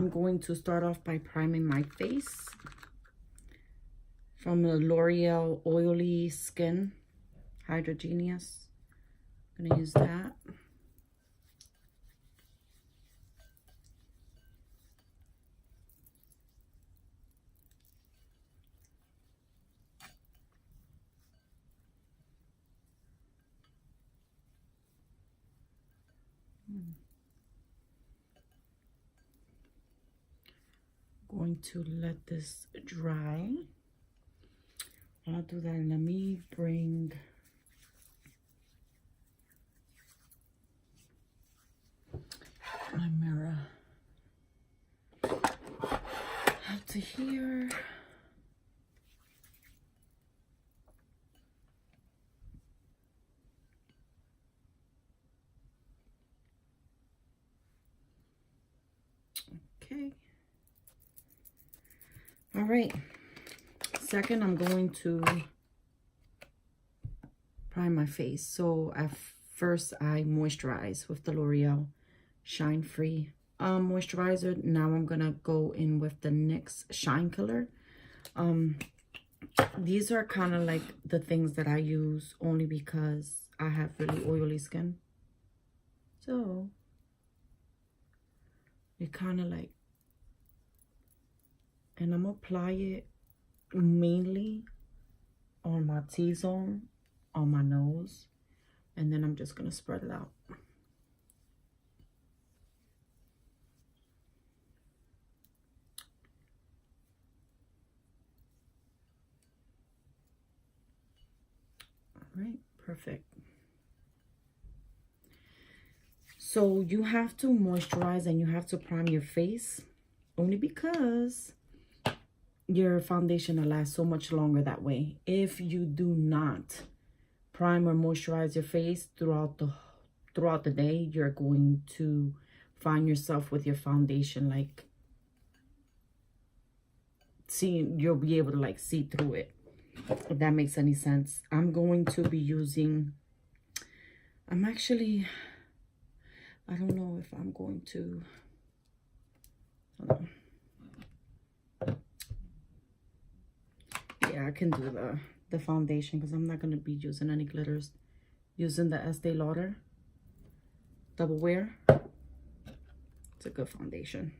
I'm going to start off by priming my face from the L'Oreal Oily Skin Hydrogenous. I'm going to use that. Going to let this dry. I'll do that. Let me bring my mirror up to here. Okay. All right. Second, I'm going to prime my face. So at first, I moisturize with the L'Oreal Shine Free moisturizer. Now I'm gonna go in with the NYX Shine Killer. These are kind of like the things that I use only because I have really oily skin. So it kind of like, and I'm gonna apply it mainly on my T-zone, on my nose, and then I'm just gonna spread it out. All right, perfect. So you have to moisturize and you have to prime your face only because your foundation will last so much longer that way. If you do not prime or moisturize your face throughout the day, you're going to find yourself with your foundation like you'll be able to like see through it, if that makes any sense. I'm going to be using, I don't know if I'm going to, hold on. Yeah, I can do the foundation because I'm not going to be using any glitters. Using the Estee Lauder Double Wear. It's a good foundation.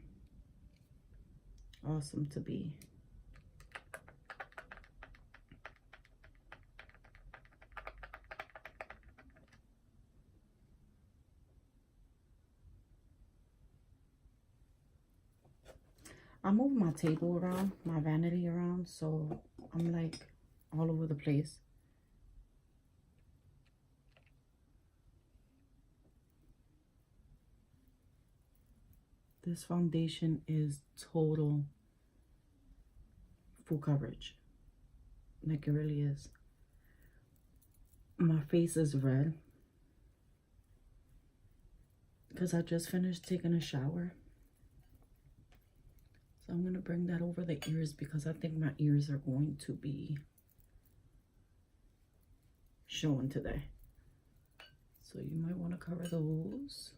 Awesome to be. I moved my table around, my vanity around, so I'm like all over the place. This foundation is total full coverage. Like it really is. My face is red because I just finished taking a shower. So I'm going to bring that over the ears because I think my ears are going to be showing today. So you might want to cover those.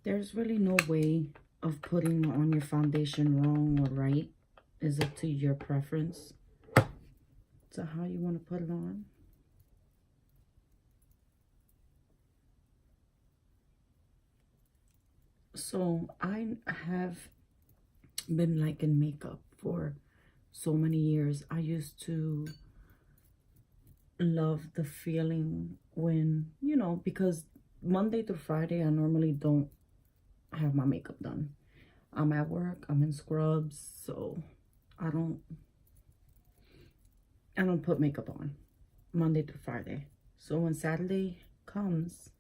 There's really no way of putting on your foundation wrong or right. Is up to your preference. So how you want to put it on. So I have been liking makeup for so many years. I used to love the feeling when, you know, because Monday through Friday I normally don't have my makeup done. I'm at work, I'm in scrubs, so I don't put makeup on Monday through Friday. So when Saturday comes,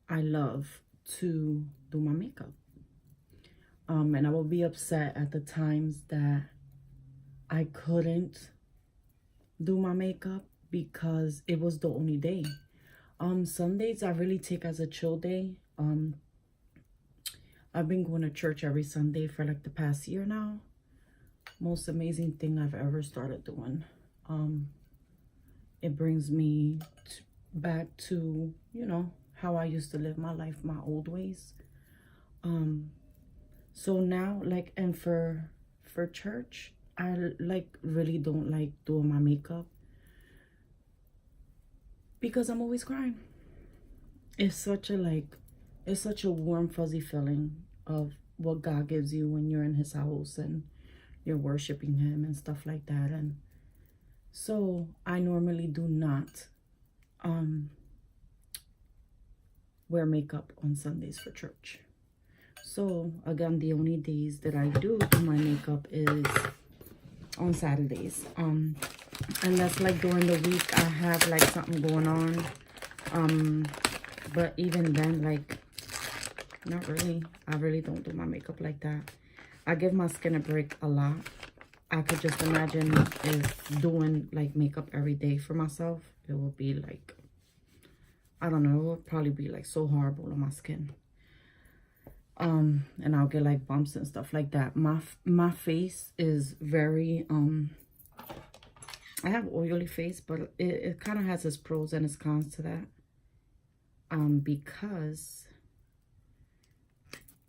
I love to do my makeup. And I will be upset at the times that I couldn't do my makeup because it was the only day. Sundays I really take as a chill day. I've been going to church every Sunday for like the past year now. Most amazing thing I've ever started doing. It brings me back to, you know, how I used to live my life, my old ways. So now, like, and for church, I like really don't like doing my makeup because I'm always crying. It's such a warm, fuzzy feeling of what God gives you when you're in his house and you're worshiping him and stuff like that. And so I normally do not wear makeup on Sundays for church. So again, the only days that I do my makeup is on Saturdays. Unless like during the week I have like something going on. But even then, like, not really. I really don't do my makeup like that. I give my skin a break a lot. I could just imagine if doing like makeup every day for myself, it will be like, I don't know, it would probably be like so horrible on my skin. And I'll get like bumps and stuff like that. My face is very I have oily face, but it kind of has its pros and its cons to that. Because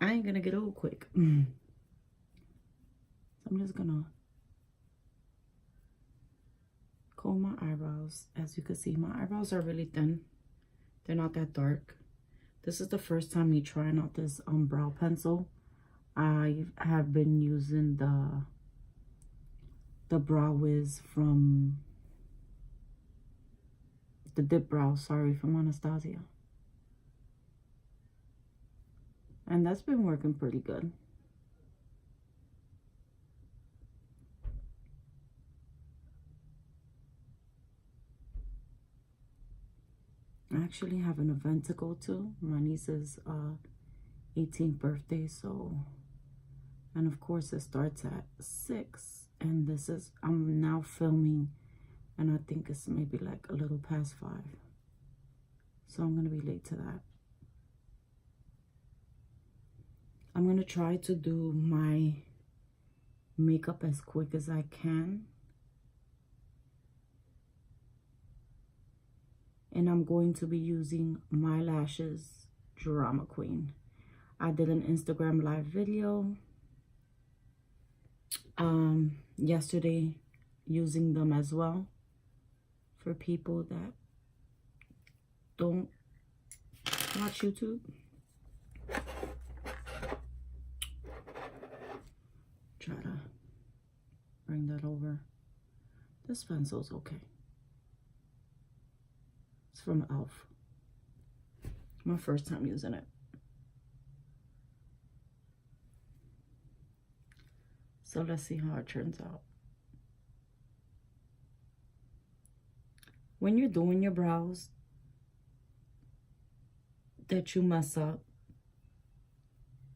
I ain't gonna get old quick. So I'm just gonna comb my eyebrows. As you can see, my eyebrows are really thin. They're not that dark. This is the first time me trying out this brow pencil. I have been using the Brow Wiz from the Dip Brow, sorry, from Anastasia. And that's been working pretty good. I actually have an event to go to. My niece's 18th birthday, so, and of course it starts at 6, and this is, I'm now filming, and I think it's maybe like a little past 5. So I'm gonna be late to that. I'm gonna try to do my makeup as quick as I can. And I'm going to be using my lashes, Drama Queen. I did an Instagram live video yesterday using them as well for people that don't watch YouTube. Try to bring that over. This pencil's okay. It's from e.l.f. My first time using it. So let's see how it turns out. When you're doing your brows that you mess up,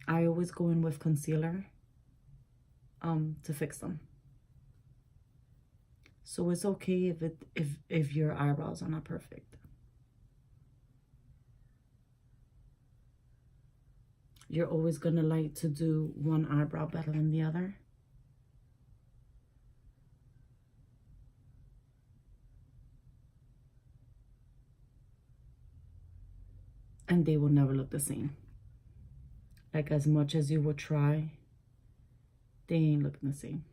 I always go in with concealer to fix them. So it's okay if your eyebrows are not perfect. You're always gonna like to do one eyebrow better than the other. And they will never look the same. Like, as much as you will try, they ain't looking the same.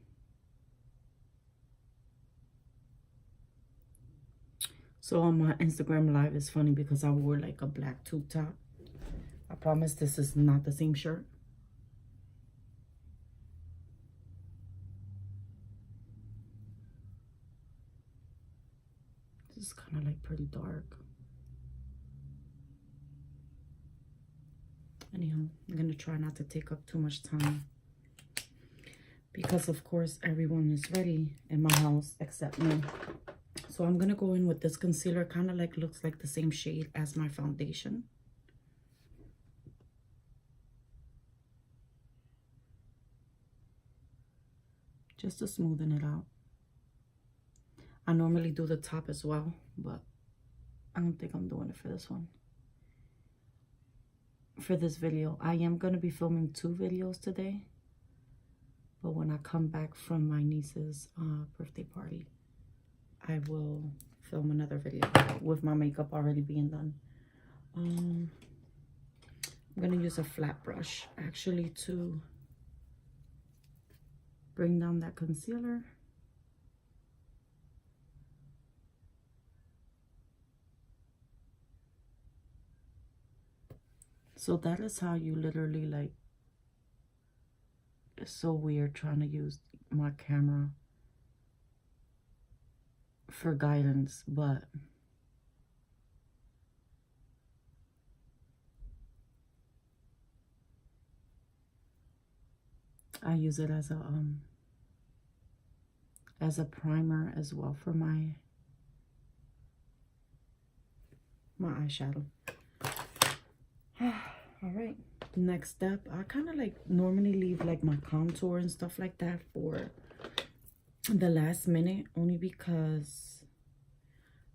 So on my Instagram live, it's funny because I wore like a black tube top. I promise this is not the same shirt. This is kind of like pretty dark. Anyhow, I'm going to try not to take up too much time. Because, of course, everyone is ready in my house except me. So I'm going to go in with this concealer. Kind of like looks like the same shade as my foundation. Just to smoothen it out. I normally do the top as well, but I don't think I'm doing it for this one. for this video. I am going to be filming 2 videos today. But when I come back from my niece's birthday party, I will film another video with my makeup already being done. I'm going to use a flat brush actually to bring down that concealer. So that is how you literally, like, it's so weird trying to use my camera for guidance, but I use it as a primer as well for my eyeshadow. All right, next step, I kind of like normally leave like my contour and stuff like that for the last minute, only because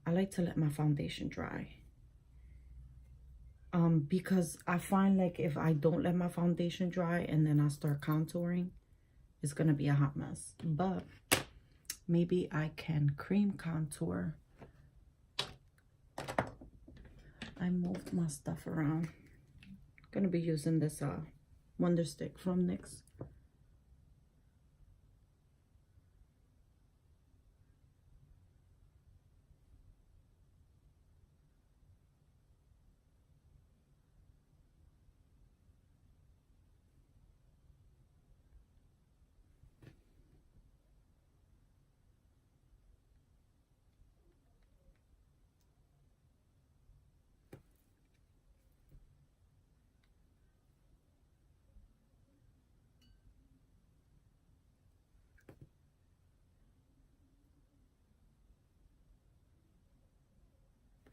I like to let my foundation dry. Because I find like if I don't let my foundation dry and then I start contouring, it's gonna be a hot mess. But maybe I can cream contour. I moved my stuff around. Gonna be using this Wonder Stick from NYX.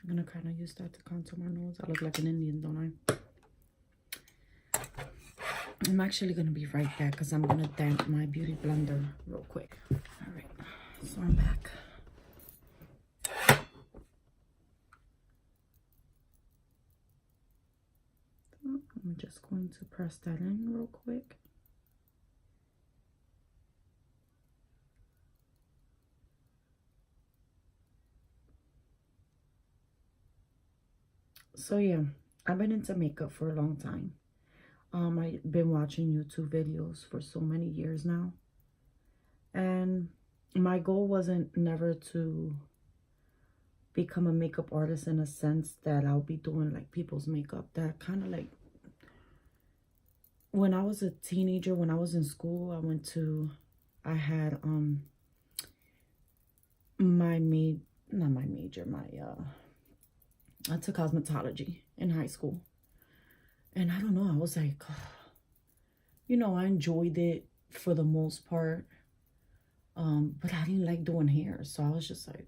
I'm gonna kind of use that to contour my nose. I look like an Indian, don't I? I'm actually gonna be right back because I'm gonna damp my beauty blender real quick. All right, so I'm back. I'm just going to press that in real quick. So yeah, I've been into makeup for a long time. I've been watching YouTube videos for so many years now. And my goal wasn't never to become a makeup artist in a sense that I'll be doing like people's makeup. That kind of like, when I was a teenager, when I was in school, I had I took cosmetology in high school. And I don't know, I was like, you know, I enjoyed it for the most part. But I didn't like doing hair. So I was just like,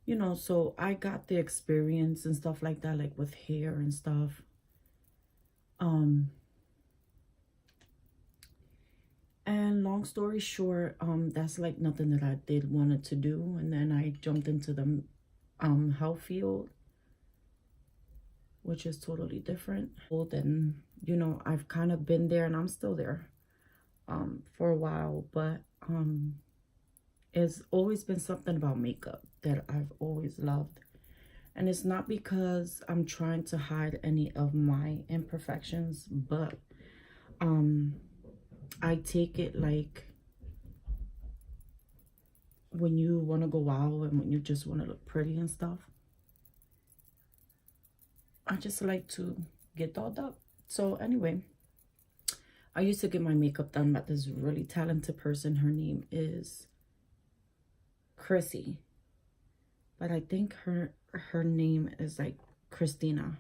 you know, so I got the experience and stuff like that, like with hair and stuff. And long story short, that's like nothing that I wanted to do. And then I jumped into the health field, which is totally different. And you know, I've kind of been there and I'm still there for a while, but it's always been something about makeup that I've always loved. And it's not because I'm trying to hide any of my imperfections, but I take it like when you want to go out and when you just want to look pretty and stuff, I just like to get dolled up. So anyway, I used to get my makeup done by this really talented person. Her name is Chrissy, but I think her name is like Christina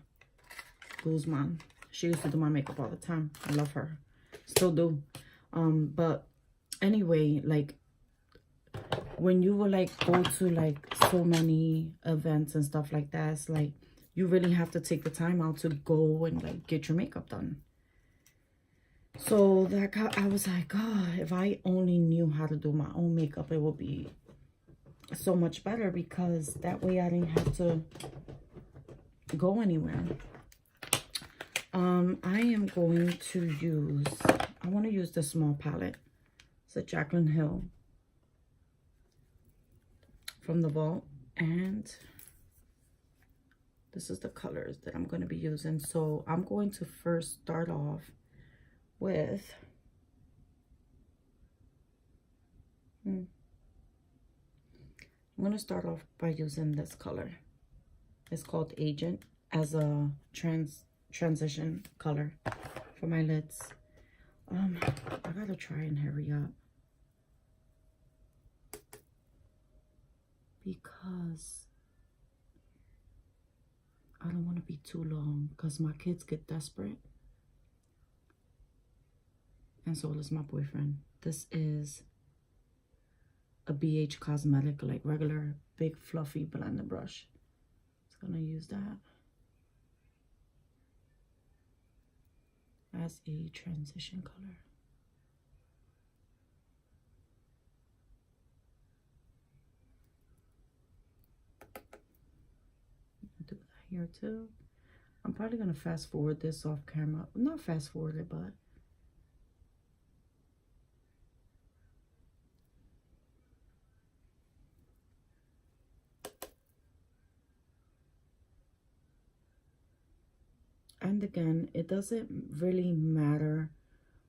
Guzman. She used to do my makeup all the time. I love her, still do. But anyway, like when you will like go to like so many events and stuff like that, it's like you really have to take the time out to go and like get your makeup done. So that I was like, God, if I only knew how to do my own makeup, it would be so much better, because that way I didn't have to go anywhere. I am going to use, I want to use the small palette. It's a Jaclyn Hill from the vault, and this is the colors that I'm going to be using. So I'm going to first start off with I'm going to start off by using this color. It's called Agent, as a transition color for my lids. I gotta try and hurry up because I don't want to be too long, because my kids get desperate, and so does my boyfriend. This is a BH Cosmetic, like regular big fluffy blender brush. It's gonna use that as a transition color. Do that here too. I'm probably gonna fast forward this off camera. Not fast forward it, but and again, it doesn't really matter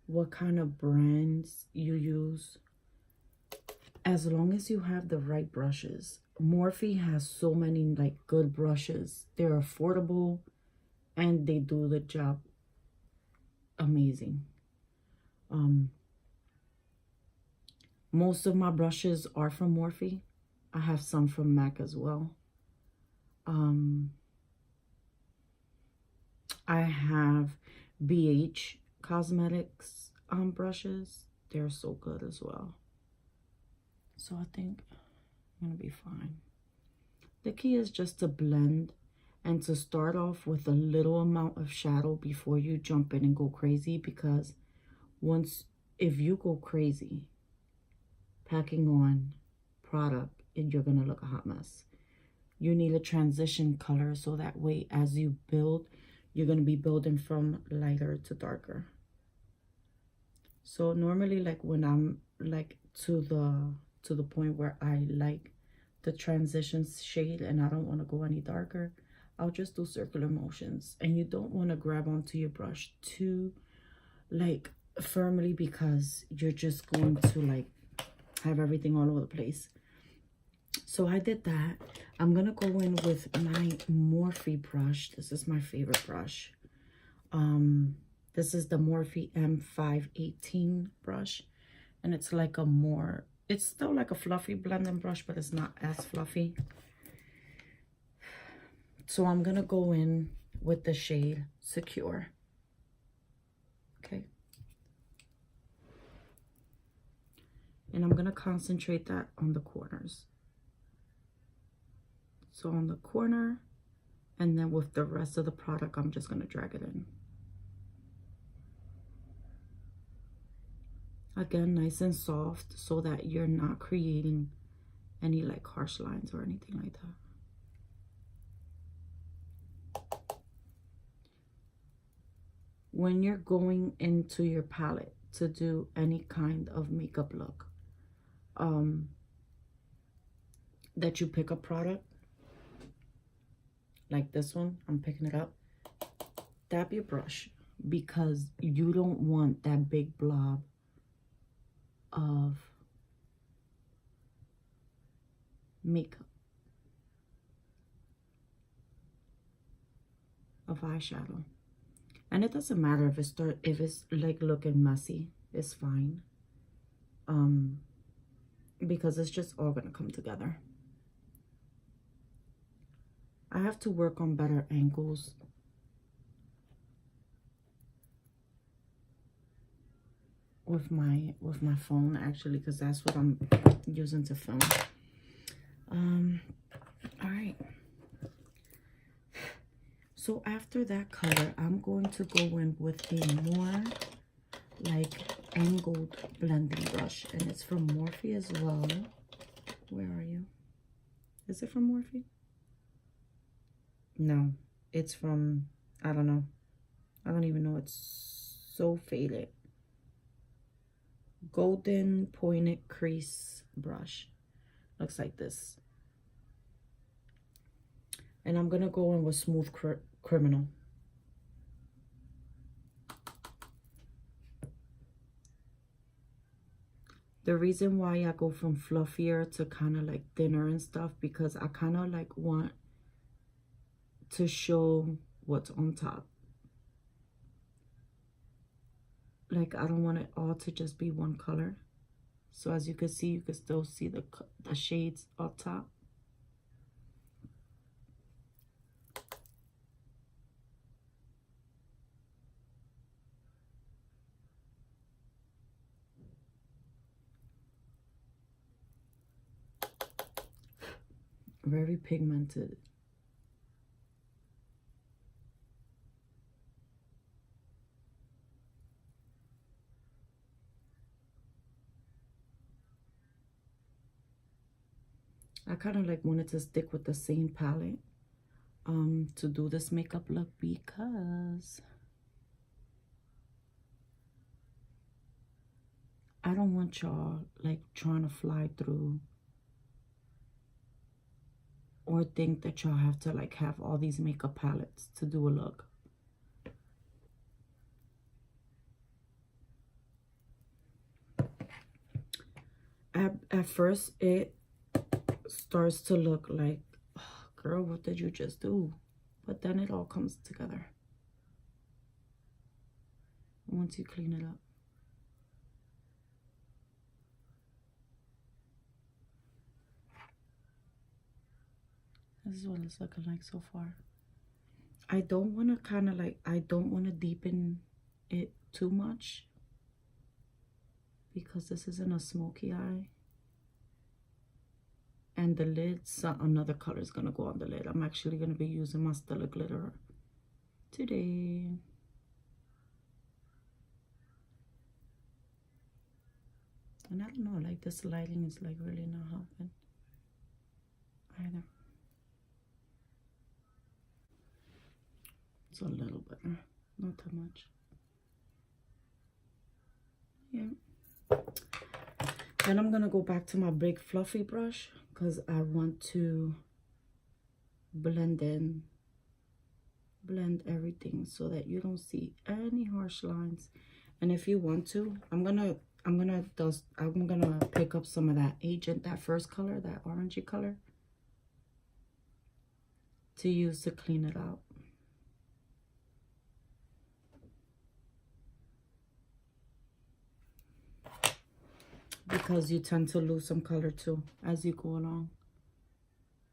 what kind of brands you use, as long as you have the right brushes. Morphe has so many like good brushes. They're affordable and they do the job amazing. Most of my brushes are from Morphe. I have some from MAC as well. I have BH Cosmetics brushes. They're so good as well. So I think I'm gonna be fine. The key is just to blend and to start off with a little amount of shadow before you jump in and go crazy, because if you go crazy packing on product, you're gonna look a hot mess. You need a transition color, so that way as you build, you're going to be building from lighter to darker. So normally, like when I'm like to the point where I like the transition shade and I don't want to go any darker, I'll just do circular motions. And you don't want to grab onto your brush too like firmly, because you're just going to like have everything all over the place. So I did that. I'm going to go in with my Morphe brush. This is my favorite brush. This is the Morphe M518 brush. And it's like it's still like a fluffy blending brush, but it's not as fluffy. So I'm going to go in with the shade Secure. Okay. And I'm going to concentrate that on the corners. So on the corner, and then with the rest of the product, I'm just going to drag it in. Again, nice and soft, so that you're not creating any like harsh lines or anything like that. When you're going into your palette to do any kind of makeup look, that you pick a product, like this one, I'm picking it up, dab your brush, because you don't want that big blob of makeup, of eyeshadow. And it doesn't matter if it's like looking messy, it's fine, because it's just all gonna come together. I have to work on better angles with my phone, actually, because that's what I'm using to film. All right. So after that color, I'm going to go in with a more like angled blending brush, and it's from Morphe as well. Where are you? Is it from Morphe? No, it's from, I don't know. I don't even know, it's so faded. Golden pointed crease brush. Looks like this. And I'm gonna go in with Smooth Criminal. The reason why I go from fluffier to kind of like thinner and stuff, because I kind of like want to show what's on top. Like, I don't want it all to just be one color. So as you can see, you can still see the shades up top. Very pigmented. I kind of like wanted to stick with the same palette to do this makeup look, because I don't want y'all like trying to fly through or think that y'all have to like have all these makeup palettes to do a look. At first it starts to look like, oh, girl, what did you just do? But then it all comes together once you clean it up. This is what it's looking like so far. I don't want to kind of like, I don't want to deepen it too much, because this isn't a smoky eye. And the lid, so another color is going to go on the lid. I'm actually going to be using my Stella glitter today. And I don't know, like this lighting is like really not helping either. It's a little better, not too much. Yeah. Then I'm gonna go back to my big fluffy brush, because I want to blend everything so that you don't see any harsh lines. And if you want to, I'm gonna pick up some of that Agent, that first color, that orangey color, to use to clean it out. Because you tend to lose some color too as you go along.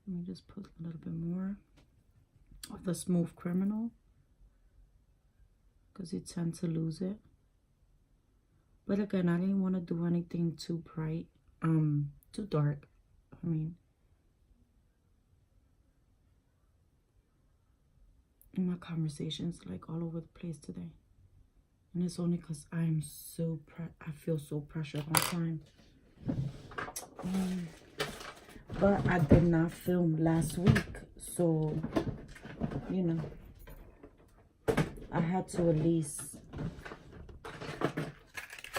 Let me just put a little bit more of the Smooth Criminal, because you tend to lose it. But again, I didn't want to do anything too bright, too dark. I mean, in my conversations, like all over the place today. And it's only because I'm so I feel so pressured on time. But I did not film last week, so you know, I had to at least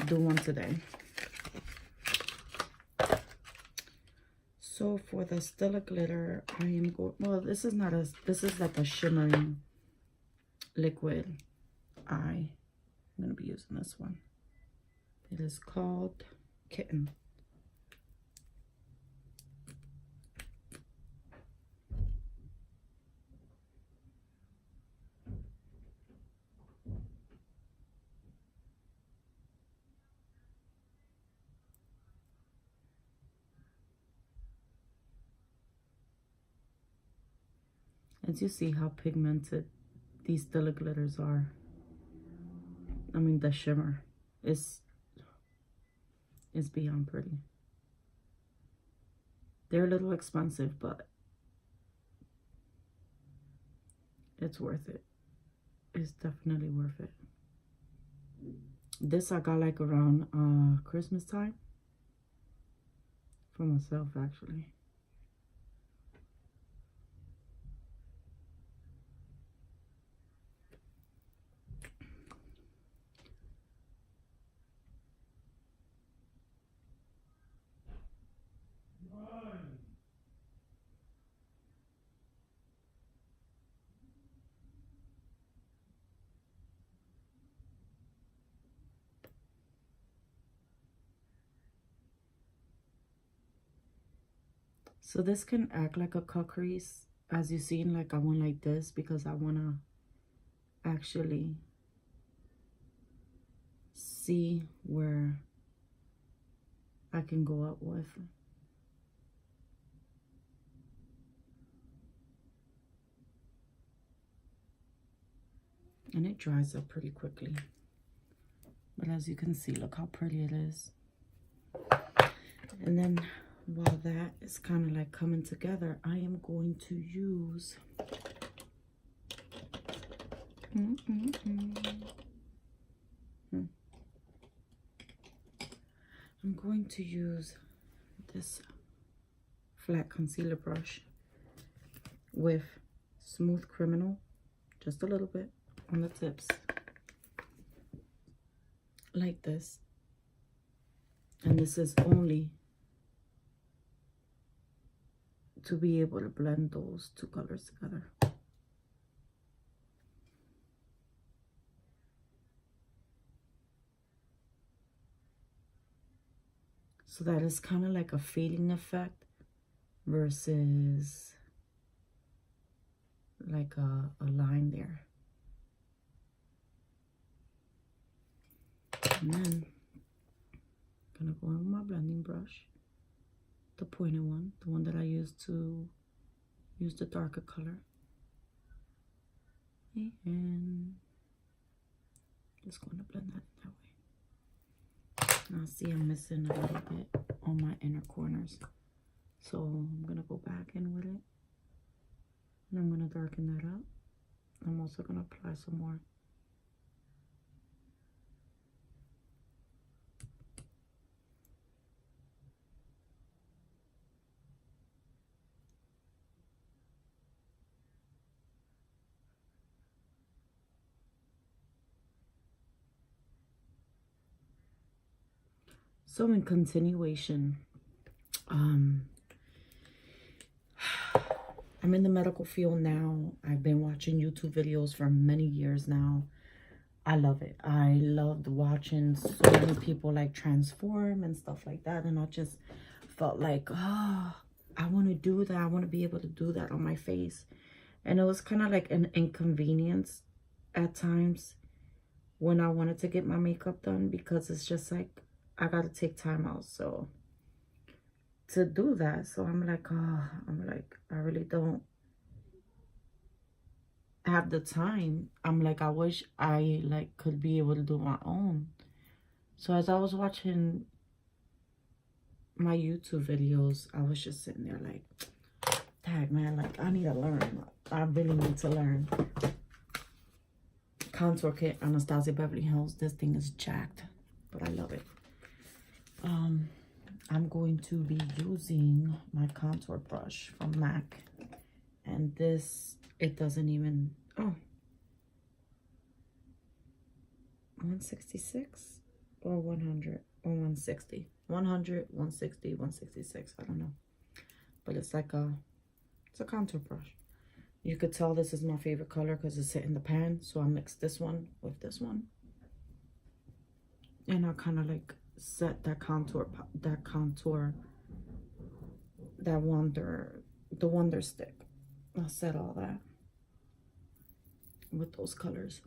do one today. So for the Stella glitter, I am going, well, this is not a, this is like a shimmering liquid eye. I'm going to be using this one. It is called Kitten. As you see how pigmented these Stella glitters are. I mean, the shimmer is beyond pretty. They're a little expensive, but it's worth it. It's definitely worth it. This I got like around Christmas time for myself, actually. So this can act like a cut crease. As you seen, like I went like this because I want to actually see where I can go up with. And it dries up pretty quickly. But as you can see, look how pretty it is. And then while that is kind of like coming together, I am going to use I'm going to use this flat concealer brush with Smooth Criminal, just a little bit on the tips, like this. And this is only to be able to blend those two colors together. So that is kind of like a fading effect versus like a line there. And then I'm gonna go in with my blending brush, the pointed one, the one that I used to use the darker color. And just going to blend that way. Now see, I'm missing a little bit on my inner corners. So I'm gonna go back in with it. And I'm gonna darken that up. I'm also gonna apply some more. So in continuation, I'm in the medical field now. I've been watching YouTube videos for many years now. I love it. I loved watching so many people like transform and stuff like that. And I just felt like, oh, I want to do that. I want to be able to do that on my face. And it was kind of like an inconvenience at times when I wanted to get my makeup done, because it's just like, I got to take time out. So to do that, so I'm like, oh, I really don't have the time. I'm like, I wish I like could be able to do my own. So as I was watching my YouTube videos, I was just sitting there like, dang man, like I need to learn. I really need to learn. Contour kit, Anastasia Beverly Hills. This thing is jacked, but I love it. I'm going to be using my contour brush from MAC, and this, it doesn't even, oh, 166 or 100 or 160, 100, 160, 166, I don't know, but it's like it's a contour brush. You could tell this is my favorite color because it's in the pan, so I mixed this one with this one, and I kind of like set that contour, the wonder stick. I'll set all that with those colors.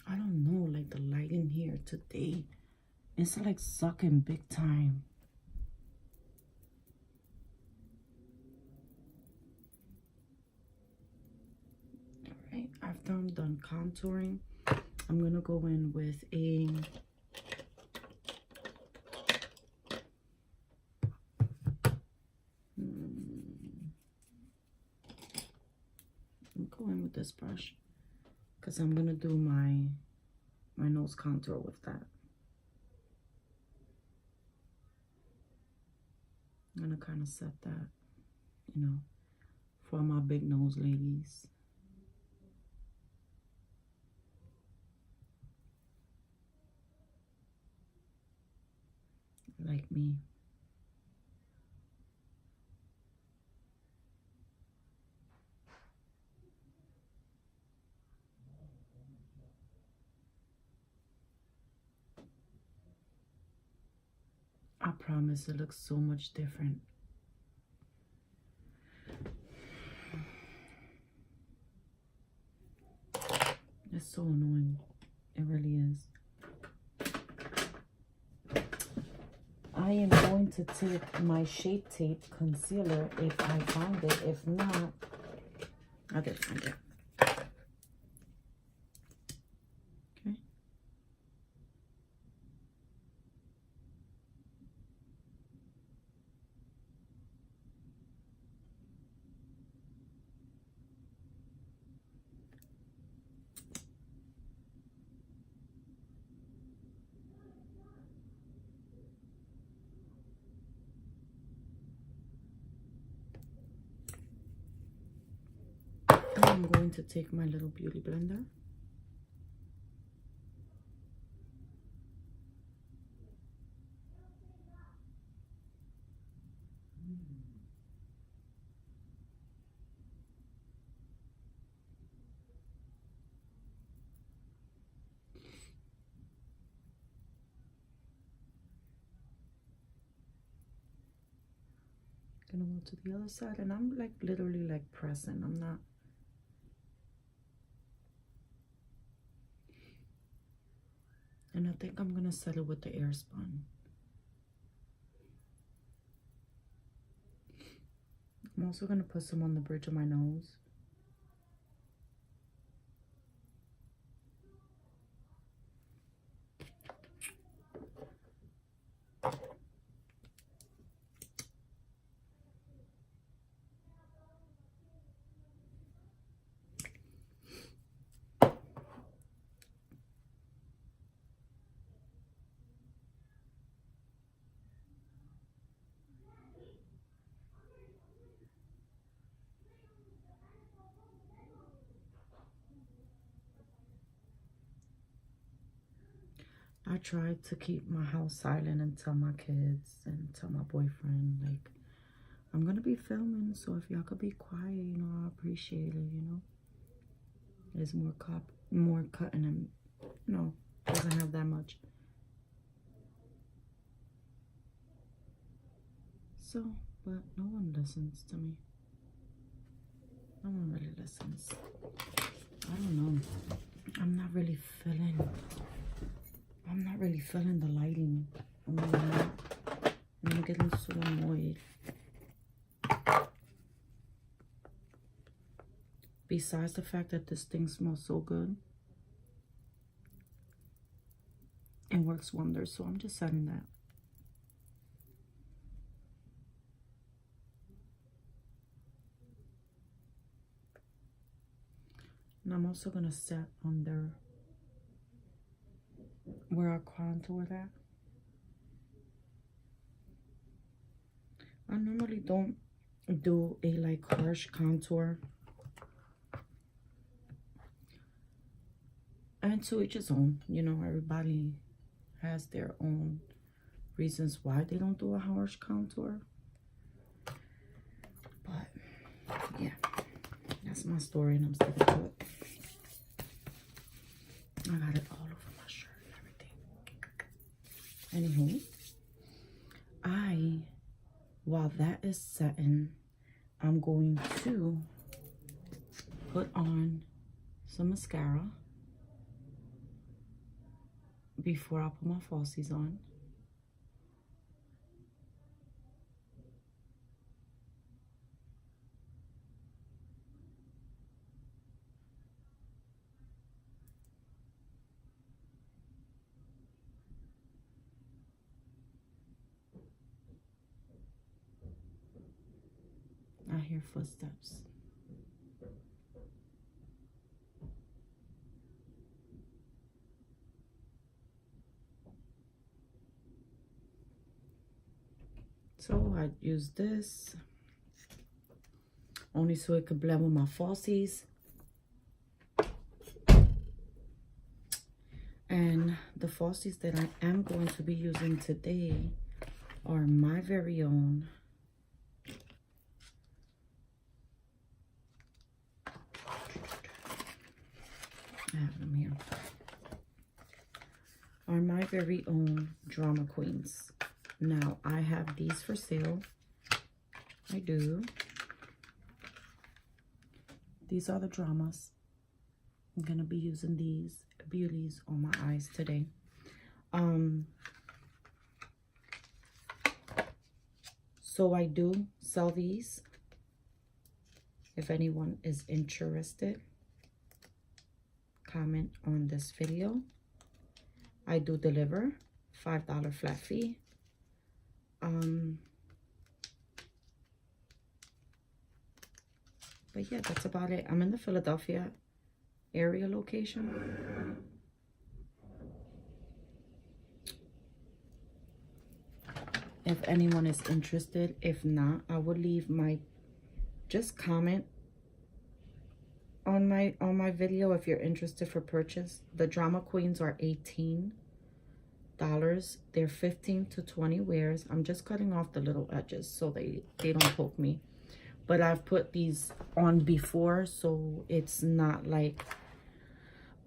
I don't know, like the lighting here today, it's like sucking big time. All right, after I'm done contouring, I'm gonna go in with a I'm going with this brush because I'm gonna do my nose contour with that. I'm gonna kind of set that, you know, for my big nose ladies. Like me. promise it looks so much different. It's so annoying. It really is. I am going to take my Shape Tape concealer if I find it. If not, I'll just find it. Okay. I'm going to take my little beauty blender. Gonna go to the other side, and I'm like literally like pressing. I'm not. And I think I'm gonna set it with the air spun. I'm also gonna put some on the bridge of my nose. I tried to keep my house silent and tell my kids and tell my boyfriend, like, I'm gonna be filming, so if y'all could be quiet, you know, I appreciate it, you know. There's more cutting, and, you know, doesn't have that much. So, but no one listens to me. No one really listens. I don't know. I'm not really feeling the lighting. I'm getting so annoyed. Besides the fact that this thing smells so good, it works wonders, so I'm just setting that. And I'm also gonna set under where I contoured at. I normally don't do a like harsh contour. And to each his own, you know, everybody has their own reasons why they don't do a harsh contour. But yeah, that's my story, and I'm sticking to it. I got it all over my shirt and everything. Anywho, while that is setting, I'm going to put on some mascara before I put my falsies on. I hear footsteps. So I use this only so it could blend with my falsies. And the falsies that I am going to be using today are my very own I have them here. Are my very own Drama Queens. Now, I have these for sale. I do. These are the dramas. I'm going to be using these beauties on my eyes today. So I do sell these. If anyone is interested, comment on this video. I do deliver, $5 flat fee. But yeah, that's about it. I'm in the Philadelphia area location. If anyone is interested, if not, I will leave my, just comment on my video if you're interested for purchase. The drama queens are $18. They're 15 to 20 wears. I'm just cutting off the little edges so they don't poke me. But I've put these on before, so it's not like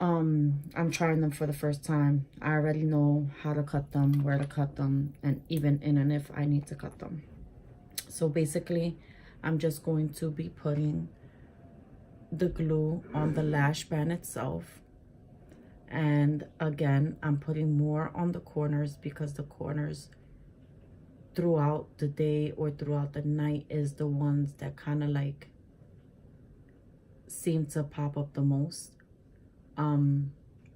I'm trying them for the first time. I already know how to cut them, where to cut them, and even in and if I need to cut them. So basically, I'm just going to be putting the glue on the lash band itself. And again, I'm putting more on the corners because the corners throughout the day or throughout the night is the ones that kind of like seem to pop up the most.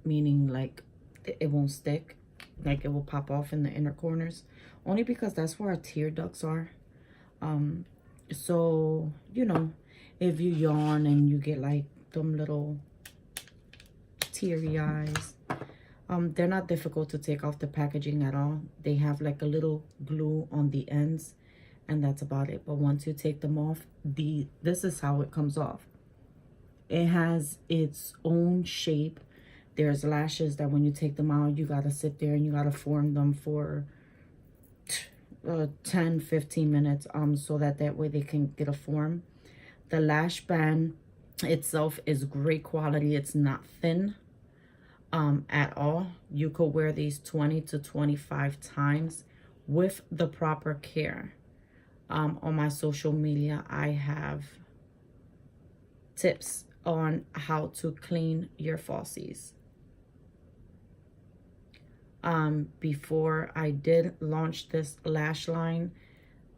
Meaning like it won't stick, like it will pop off in the inner corners, only because that's where our tear ducts are. So you know, if you yawn and you get like them little teary eyes, they're not difficult to take off the packaging at all. They have like a little glue on the ends, and that's about it. But once you take them off, this is how it comes off. It has its own shape. There's lashes that when you take them out, you gotta sit there and you gotta form them for 10-15 minutes, so that way they can get a form. The lash band itself is great quality. It's not thin at all. You could wear these 20 to 25 times with the proper care. On my social media, I have tips on how to clean your falsies. Before I did launch this lash line,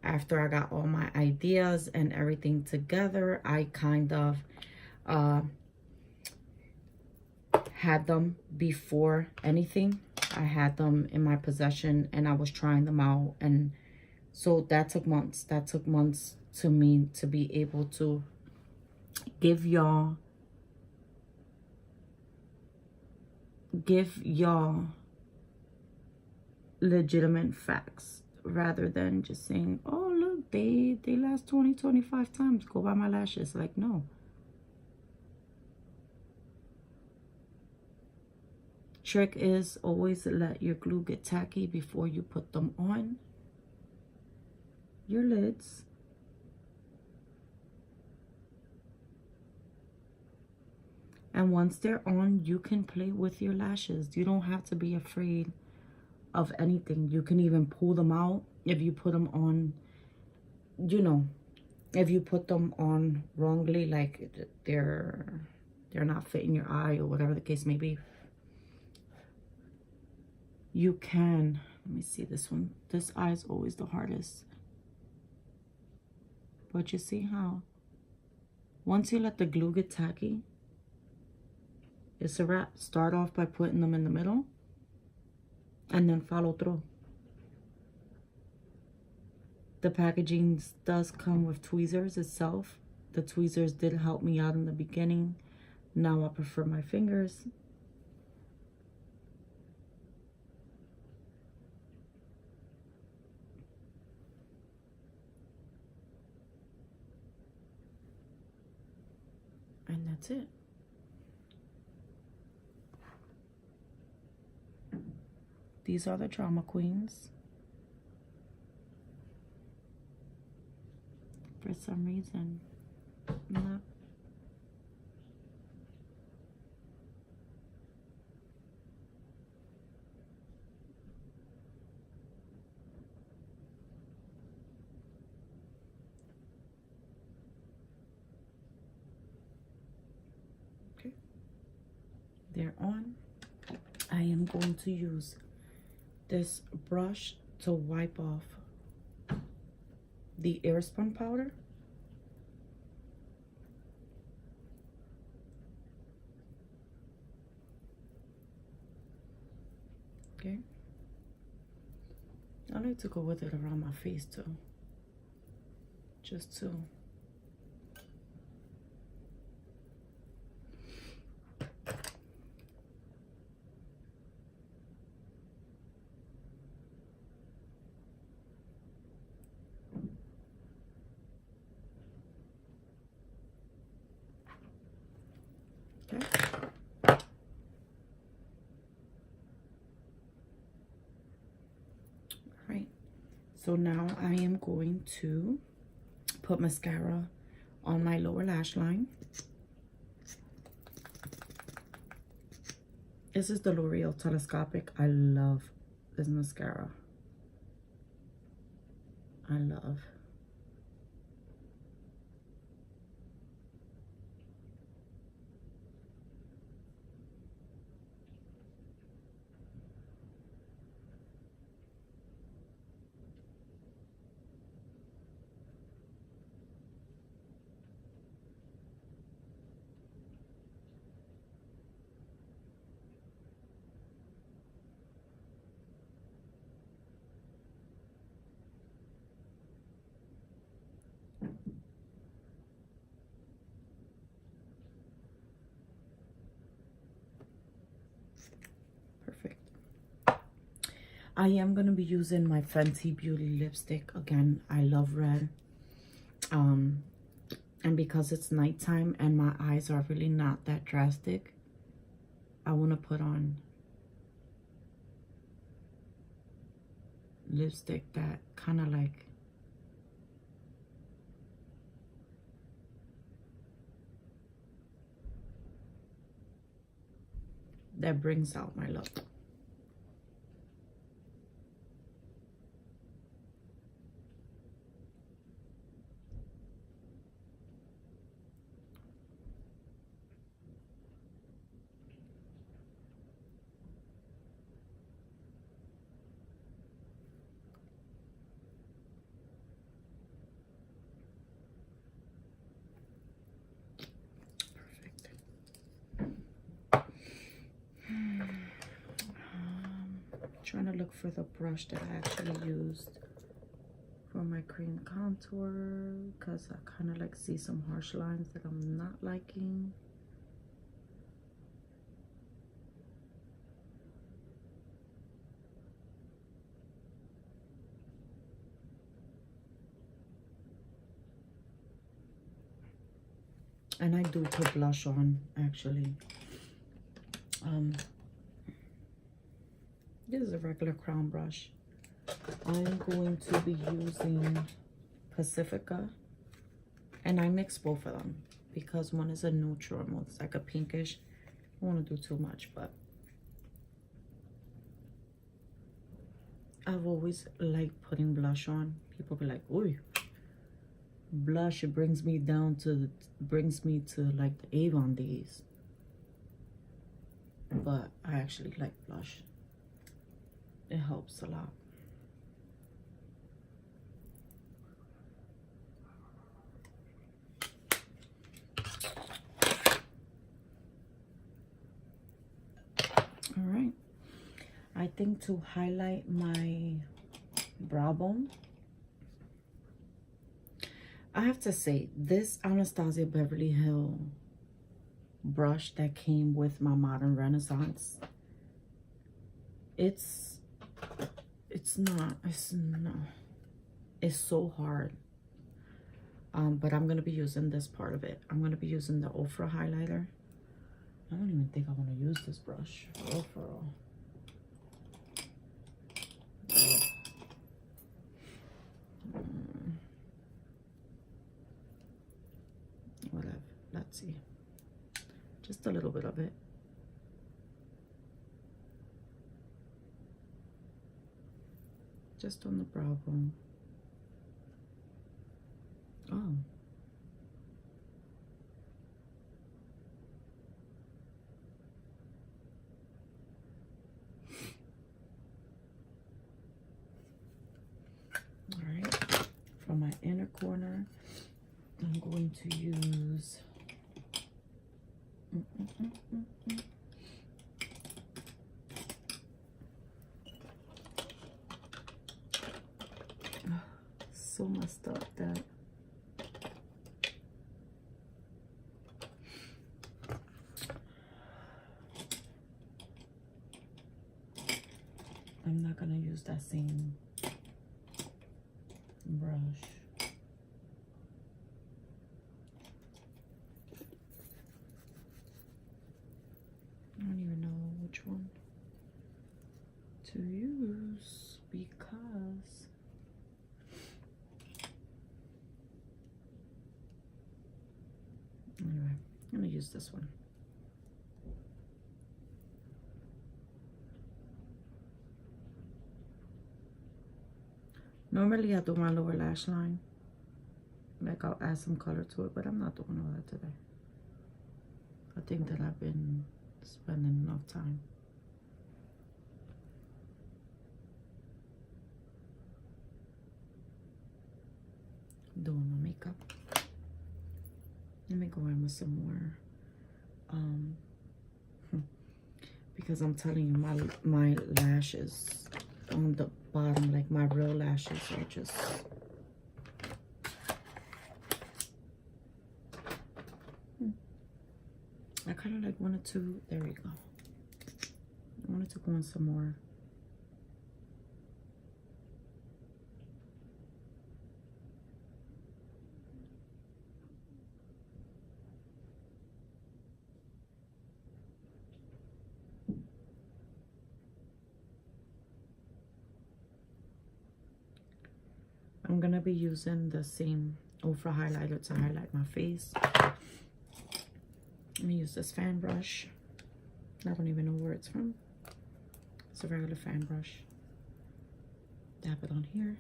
after I got all my ideas and everything together, I kind of had them before anything. I had them in my possession and I was trying them out, and so that took months. That took months to me to be able to give y'all legitimate facts, rather than just saying, oh look, they last 20-25 times, go buy my lashes. Like, no. Trick is always let your glue get tacky before you put them on your lids. And once they're on, you can play with your lashes. You don't have to be afraid of anything. You can even pull them out if you put them on, you know, if you put them on wrongly, like they're not fitting your eye or whatever the case may be. You can, let me see this one. This eye is always the hardest. But you see how once you let the glue get tacky, it's a wrap. Start off by putting them in the middle and then follow through. The packaging does come with tweezers itself. The tweezers did help me out in the beginning. Now I prefer my fingers. And that's it. These are the drama queens. For some reason, not. they're on. I am going to use this brush to wipe off the airspun powder. Okay. I like to go with it around my face too. Just to okay. Right, so now I am going to put mascara on my lower lash line. This is the L'Oreal Telescopic. I love this mascara. I love. Perfect. I am going to be using my Fenty Beauty lipstick. Again, I love red. And because it's nighttime and my eyes are really not that drastic, I want to put on lipstick that kind of like that brings out my look. Trying to look for the brush that I actually used for my cream contour, because I kind of like see some harsh lines that I'm not liking. And I do put blush on, actually. This is a regular crown brush. I'm going to be using Pacifica, and I mix both of them because one is a neutral and one's like a pinkish. I don't want to do too much, but I've always liked putting blush on. People be like, "Ooh, blush, it brings me to like the Avon days." But I actually like blush. It helps a lot. All right, I think to highlight my brow bone, I have to say this Anastasia Beverly Hills brush that came with my Modern Renaissance, it's so hard. But I'm gonna be using this part of it. I'm gonna be using the Ofra highlighter. I don't even think I want to use this brush for real. Whatever, let's see, just a little bit of it. Just on the brow bone. Oh. corner. I'm going to use so messed up that I'm not gonna use that same brush. I don't even know which one to use because anyway, I'm gonna use this one. Normally I do my lower lash line, like I'll add some color to it, but I'm not doing all that today. I think that I've been spending enough time. Doing my makeup. Let me go in with some more, because I'm telling you, my lashes on the bottom, like my real lashes, are just I kind of like wanted to, there we go. I wanted to go in some more. I'm gonna be using the same Ultra highlighter to highlight my face. Let me use this fan brush. I don't even know where it's from. It's a regular fan brush. Dab it on here.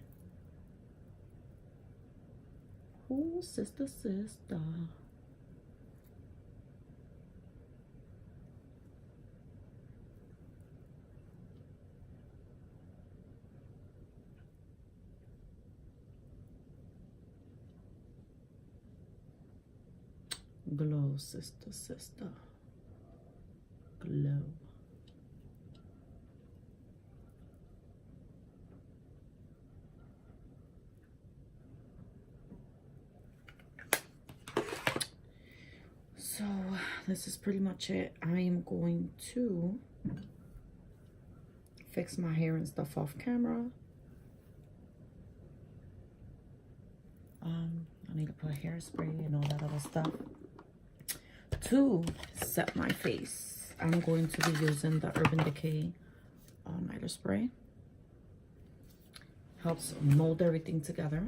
Oh, sister, sister. Glow, sister, sister. Glow. So this is pretty much it. I am going to fix my hair and stuff off camera. I need to put hairspray and all that other stuff to set my face. I'm going to be using the Urban Decay all-nighter spray. Helps mold everything together.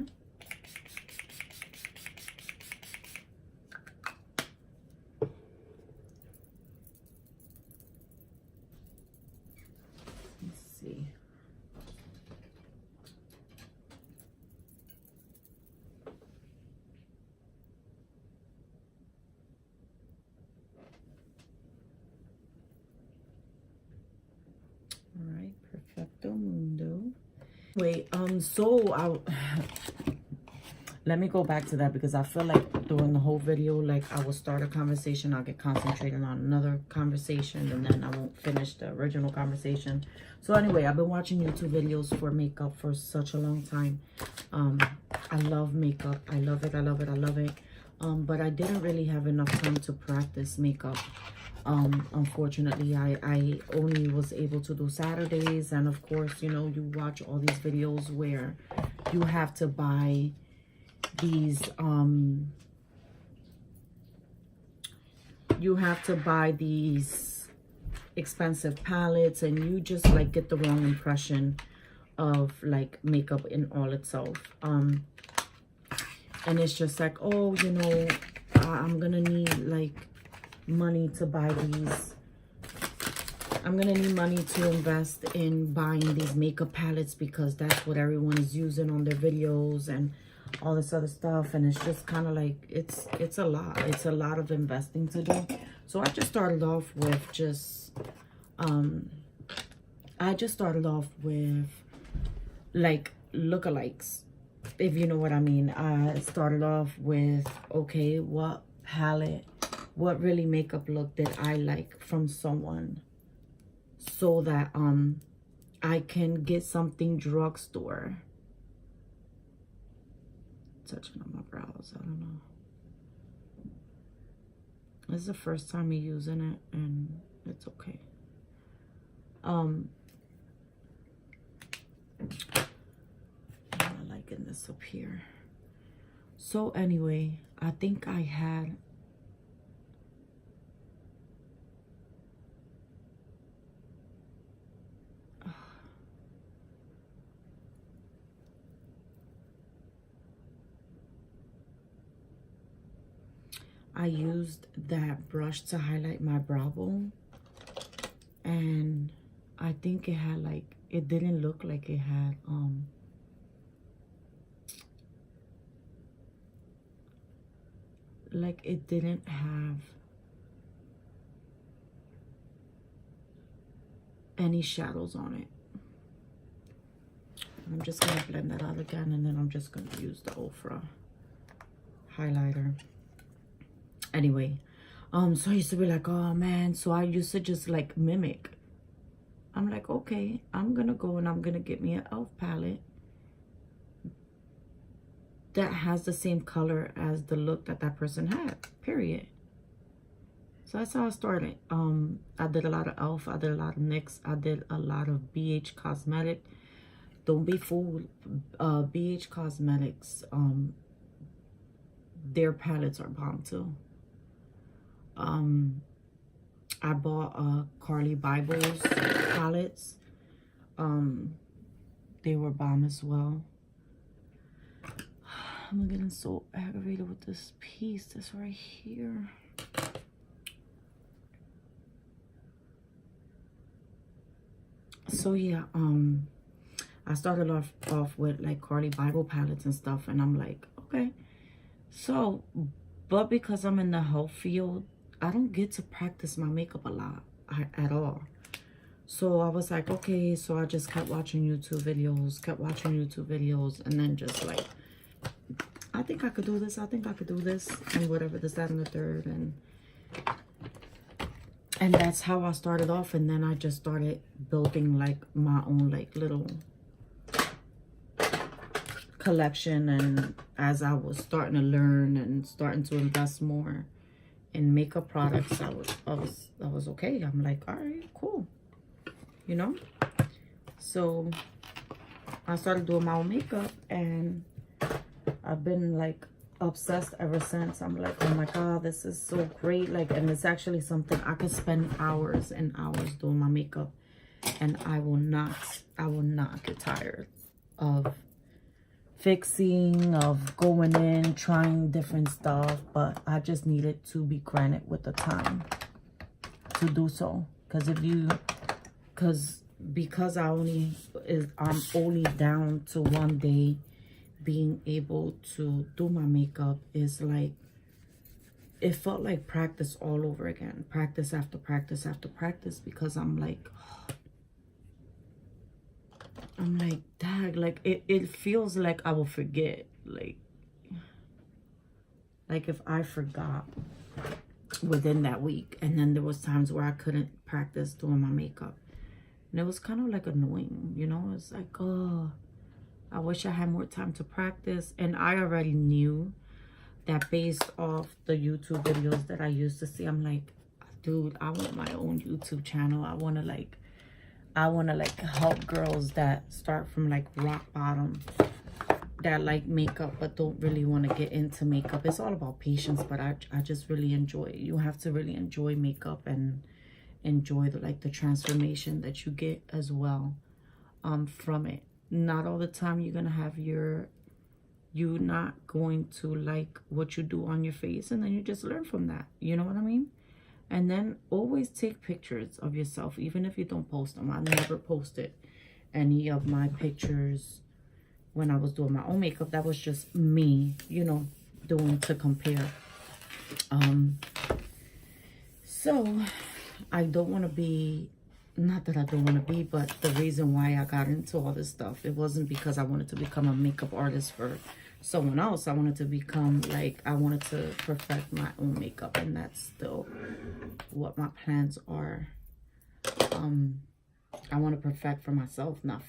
Let's see. Alright, perfecto mundo. Wait, so let me go back to that because I feel like during the whole video, like I will start a conversation, I'll get concentrated on another conversation, and then I won't finish the original conversation. So anyway, I've been watching YouTube videos for makeup for such a long time. I love makeup. I love it, I love it, I love it. But I didn't really have enough time to practice makeup. Unfortunately, I only was able to do Saturdays, and of course, you know, you watch all these videos where you have to buy these expensive palettes, and you just like get the wrong impression of like makeup in all itself. And it's just like, oh, you know, I'm gonna need like money to buy these. I'm gonna need money to invest in buying these makeup palettes because that's what everyone is using on their videos and all this other stuff. And it's just kind of like it's a lot of investing to do. So I just started off with just like lookalikes. if you know what I mean. I started off with, okay, what palette, what really makeup look did I like from someone, so that I can get something drugstore. Touching on my brows, I don't know. This is the first time me using it, and it's okay. I'm not liking this up here. So anyway, I think I had I used that brush to highlight my brow bone, and I think it had like, it didn't look like it had like it didn't have any shadows on it. I'm just gonna blend that out again, and then I'm just gonna use the Ultra highlighter. Anyway, so I used to be like, oh man, so I used to just like mimic. I'm like, okay, I'm gonna go and I'm gonna get me an e.l.f. palette that has the same color as the look that that person had, period. So that's how I started. I did a lot of e.l.f., I did a lot of NYX, I did a lot of BH Cosmetic. Don't be fooled, BH Cosmetics, their palettes are bomb too. I bought Carly Bible's palettes. They were bomb as well. I'm getting so aggravated with this piece that's right here. So yeah, I started off with like Carly Bible palettes and stuff, and I'm like, okay. So, but because I'm in the health field, I don't get to practice my makeup a lot at all. So I was like, okay, so I just kept watching YouTube videos, and then just like, I think I could do this, and whatever, this, that, and the third, and that's how I started off. And then I just started building like my own like little collection, and as I was starting to learn and starting to invest more in makeup products, I was okay. I'm like, all right, cool, you know. So I started doing my own makeup, and I've been like obsessed ever since. I'm like, oh my god, this is so great. Like, and it's actually something I could spend hours and hours doing my makeup, and I will not get tired of fixing, of going in, trying different stuff. But I just needed to be granted with the time to do so, because I'm only down to one day being able to do my makeup, is like, it felt like practice all over again, practice after practice after practice, because I'm like, dang, like it feels like I will forget, like if I forgot within that week. And then there was times where I couldn't practice doing my makeup, and it was kind of like annoying, you know. It's like, oh, I wish I had more time to practice. And I already knew that based off the YouTube videos that I used to see. I'm like, dude, I want my own YouTube channel. I want to like help girls that start from like rock bottom, that like makeup but don't really want to get into makeup. It's all about patience, but I just really enjoy it. You have to really enjoy makeup and enjoy the transformation that you get as well from it. Not all the time you're gonna have you're not going to like what you do on your face, and then you just learn from that, you know what I mean? And then always take pictures of yourself, even if you don't post them. I never posted any of my pictures when I was doing my own makeup. That was just me, you know, doing to compare. So I don't want to be not that I don't want to be, but the reason why I got into all this stuff, it wasn't because I wanted to become a makeup artist for someone else. I wanted to become, like, I wanted to perfect my own makeup, and that's still what my plans are. I want to perfect for myself, not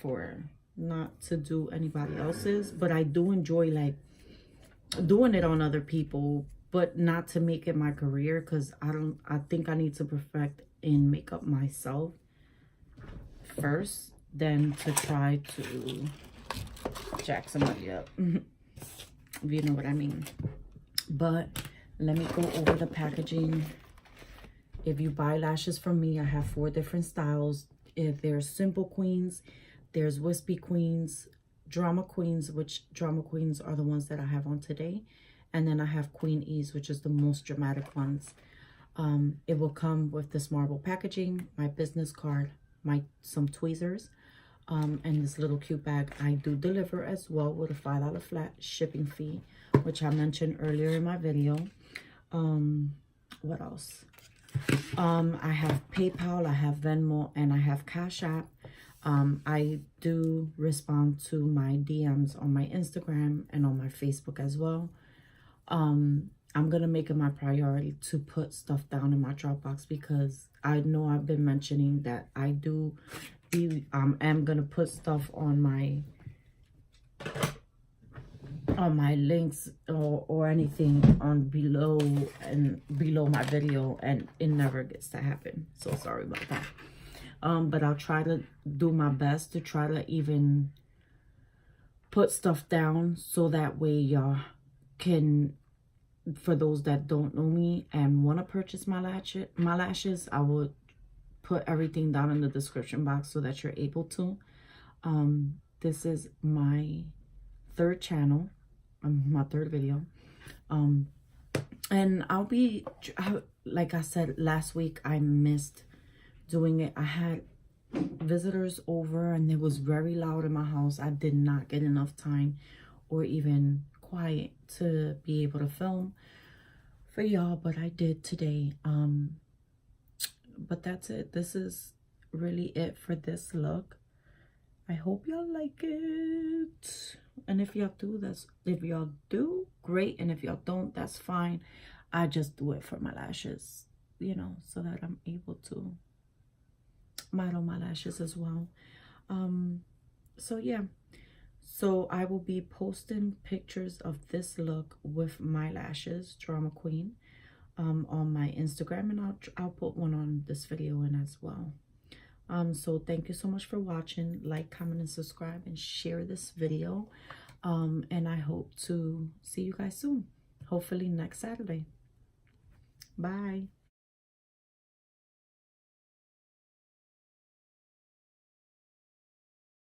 to do anybody else's, but I do enjoy, like, doing it on other people, but not to make it my career, because I think I need to perfect in makeup myself first, then to try to jack somebody up. If you know what I mean. But let me go over the packaging. If you buy lashes from me, I have 4 different styles. If there's simple queens, there's wispy queens, drama queens, which drama queens are the ones that I have on today, and then I have Queen E's, which is the most dramatic ones. It will come with this marble packaging, my business card, some tweezers, and this little cute bag. I do deliver as well with a $5 flat shipping fee, which I mentioned earlier in my video. What else? I have PayPal, I have Venmo, and I have Cash App. I do respond to my DMs on my Instagram and on my Facebook as well. I'm going to make it my priority to put stuff down in my Dropbox, because I know I've been mentioning that I am going to put stuff on my links or anything on below my video, and it never gets to happen. So sorry about that. But I'll try to do my best to try to even put stuff down, so that way y'all can, for those that don't know me and want to purchase my lashes, I will put everything down in the description box so that you're able to. This is my 3rd channel, my 3rd video, and like I said last week, I missed doing it. I had visitors over and it was very loud in my house. I did not get enough time or even quiet to be able to film for y'all, but I did today. But that's it. This is really it for this look. I hope y'all like it, and if y'all do, great, and if y'all don't, that's fine. I just do it for my lashes, you know, so that I'm able to model my lashes as well. So yeah, so I will be posting pictures of this look with my lashes, Drama Queen, on my Instagram, and I'll put one on this video in as well. So thank you so much for watching. Like, comment, and subscribe, and share this video. And I hope to see you guys soon, hopefully next Saturday. Bye.